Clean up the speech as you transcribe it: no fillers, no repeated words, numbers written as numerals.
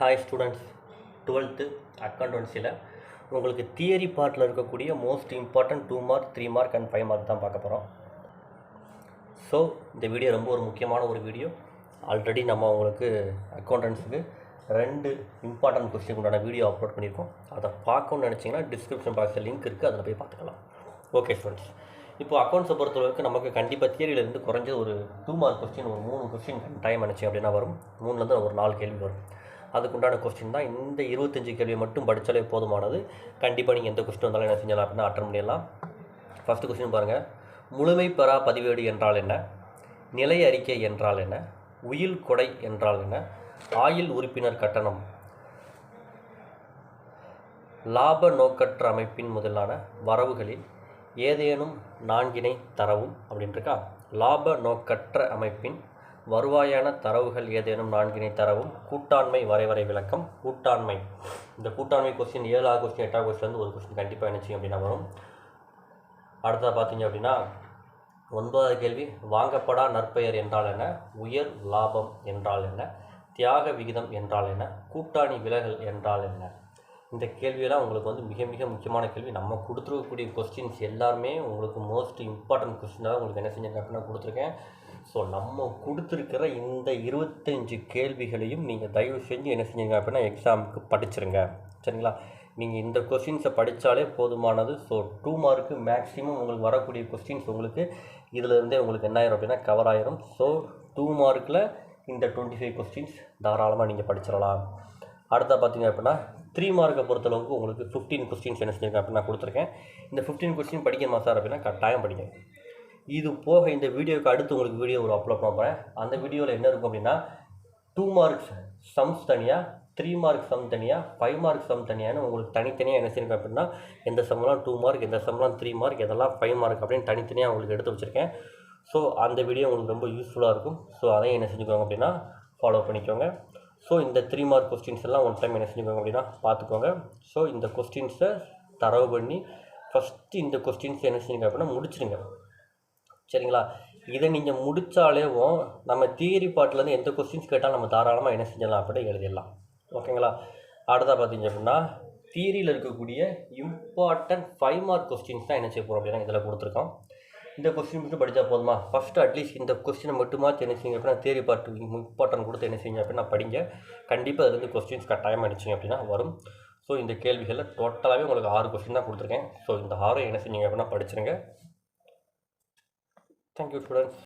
Hi students, 12th அக்கௌண்டன்சியில் உங்களுக்கு theory பார்ட்டில் இருக்கக்கூடிய most important 2 mark 3 mark and 5 mark தான் பார்க்க போகிறோம். ஸோ இந்த வீடியோ ரொம்ப ஒரு முக்கியமான ஒரு வீடியோ. ஆல்ரெடி நம்ம உங்களுக்கு அக்கௌண்டன்ஸுக்கு 2 இம்பார்ட்டன்ட் கொஸ்டின் உண்டான வீடியோ அப்லோட் பண்ணியிருக்கோம். அதை பார்க்கணும்னு நினச்சிங்கன்னா டிஸ்கிரிப்ஷன் பாக்ஸில் லிங்க் இருக்குது, அதில் போய் பார்த்துக்கலாம். ஓகே ஸ்டூடெண்ட்ஸ், இப்போ அக்கௌண்ட்ஸை பொறுத்தளவுக்கு நமக்கு கண்டிப்பாக தியரியிலேருந்து குறைஞ்ச ஒரு 2 மார்க் கொஸ்டின், ஒரு 3 கொஸ்டின் டைம் அனுச்சு அப்படின்னா வரும். 3லேருந்து ஒரு 4 கேள்வி வரும். அதுக்குண்டான கொஸ்டின் தான். இந்த 25 கேள்வியை மட்டும் படித்தாலே போதுமானது. கண்டிப்பாக நீங்கள் எந்த கொஸ்டின் வந்தாலும் என்ன செஞ்சலாம் அப்படின்னா அட்டன் பண்ணிடலாம். ஃபஸ்ட்டு கொஸ்டின் பாருங்கள். முழுமை பெறா பதிவேடு என்றால் என்ன? நிலை அறிக்கை என்றால் என்ன? உயில் கொடை என்றால் என்ன? ஆயில் உறுப்பினர் கட்டணம், லாப நோக்கற்ற அமைப்பின் முதலான வரவுகளில் ஏதேனும் 4 தரவும் அப்படின்ட்டுருக்கா. லாப நோக்கற்ற அமைப்பின் வருவாயான தரவுகள் ஏதேனும் 4 தரவும். கூட்டாண்மை வரைவரை விளக்கம். கூட்டாண்மை, இந்த கூட்டாண்மை கொஸ்டின் 7வது கொஸ்டின் 8வது கொஸ்டின்லேருந்து ஒரு கொஸ்டின் கண்டிப்பாக நினச்சி அப்படின்னா வரும். அடுத்ததாக பார்த்தீங்க அப்படின்னா 9வது கேள்வி. வாங்கப்படா நற்பெயர் என்றால் என்ன? உயர் லாபம் என்றால் என்ன? தியாக விகிதம் என்றால் என்ன? கூட்டாணி விலகல் என்றால் என்ன? இந்த கேள்வியெல்லாம் உங்களுக்கு வந்து மிக மிக முக்கியமான கேள்வி. நம்ம கொடுத்துருக்கக்கூடிய கொஸ்டின்ஸ் எல்லாருமே உங்களுக்கு மோஸ்ட் இம்பார்ட்டன்ட் கொஸ்டினாக உங்களுக்கு என்ன செஞ்சிருக்கேன் அப்படின்னா கொடுத்துருக்கேன். ஸோ நம்ம கொடுத்துருக்கிற இந்த 25 கேள்விகளையும் நீங்கள் தயவு செஞ்சு என்ன செஞ்சீங்க அப்படின்னா எக்ஸாமுக்கு படிச்சிருங்க, சரிங்களா? நீங்கள் இந்த கொஸ்டின்ஸை படித்தாலே போதுமானது. ஸோ 2 மார்க்கு மேக்ஸிமம் உங்களுக்கு வரக்கூடிய கொஸ்டின்ஸ் உங்களுக்கு இதிலேருந்தே உங்களுக்கு என்ன ஆயிரும் அப்படின்னா கவர் ஆயிரும். ஸோ 2 மார்க்கில் இந்த 25 கொஸ்டின்ஸ் தாராளமாக நீங்கள் படிச்சிடலாம். அடுத்த பார்த்தீங்க அப்படின்னா 3 மார்க்கை பொறுத்தளவுக்கு உங்களுக்கு 15 கொஸ்டின்ஸ் என்ன செஞ்சுருக்கேன் அப்படின்னா கொடுத்துருக்கேன். இந்த 15 கொஸ்டின் படிக்கணுமா சார் அப்படின்னா கட்டாயம் படிங்க. இது போக இந்த வீடியோவுக்கு அடுத்து உங்களுக்கு வீடியோ ஒரு அப்லோட் பண்ண போகிறேன். அந்த வீடியோவில் என்ன இருக்கும் அப்படின்னா 2 மார்க்ஸ் சம்ஸ் தனியாக, 3 மார்க் சம் தனியாக, 5 மார்க் சம் தனியான்னு உங்களுக்கு தனித்தனியாக என்ன செஞ்சுருக்கேன் அப்படின்னா எந்த சம்லாம் 2 மார்க், எந்த சம்லாம் 3 மார்க், எதெல்லாம் 5 மார்க் அப்படின்னு தனித்தனியாக உங்களுக்கு எடுத்து வச்சுருக்கேன். ஸோ அந்த வீடியோ உங்களுக்கு ரொம்ப யூஸ்ஃபுல்லாக இருக்கும். ஸோ அதையும் என்ன செஞ்சுக்கோங்க அப்படின்னா ஃபாலோ பண்ணிக்கோங்க. ஸோ இந்த 3 மார்க் கொஸ்டின்ஸ் எல்லாம் ஒன் டைம் என்ன செஞ்சுக்கோங்க அப்படின்னா பார்த்துக்கோங்க. ஸோ இந்த கொஸ்டின்ஸை தரவு பண்ணி ஃபஸ்ட்டு இந்த கொஸ்டின்ஸ் என்ன செஞ்சுங்க அப்படின்னா முடிச்சிடுங்க, சரிங்களா? இதை நீங்கள் முடித்தாலேவும் நம்ம தியரி பார்ட்லேருந்து எந்த கொஸ்டின்ஸ் கேட்டாலும் நம்ம தாராளமாக என்ன செஞ்சிடலாம் அப்படின்னு எழுதிடலாம், ஓகேங்களா? அடுத்தா பார்த்தீங்க அப்படின்னா தியரியில் இருக்கக்கூடிய இம்பார்ட்டன்ட் 5 மார்க் கொஸ்டின்ஸ் தான் என்ன செய்ய போகிறோம் அப்படின்னா இதில் கொடுத்துருக்கோம். இந்த கொஸ்டின் மட்டும் படித்தா போதுமா? ஃபஸ்ட்டு அட்லீஸ்ட் இந்த கொஸ்டினை மட்டுமா என்ன செய்யுங்க அப்படின்னா தியரி பார்ட் இம்பார்ட்டன்ட் கொடுத்து என்ன செய்யுங்க அப்படின்னா படிங்க. கண்டிப்பாக அதுலேருந்து கொஸ்டின்ஸ் கட்டாயமாக அடிச்சிங்க அப்படின்னா வரும். ஸோ இந்த கேள்விகளில் டோட்டலாகவே உங்களுக்கு 6 கொஸ்டின் தான் கொடுத்துருக்கேன். ஸோ இந்த 6 என்ன செஞ்சீங்க அப்படின்னா படிச்சிருங்க. Thank you, students.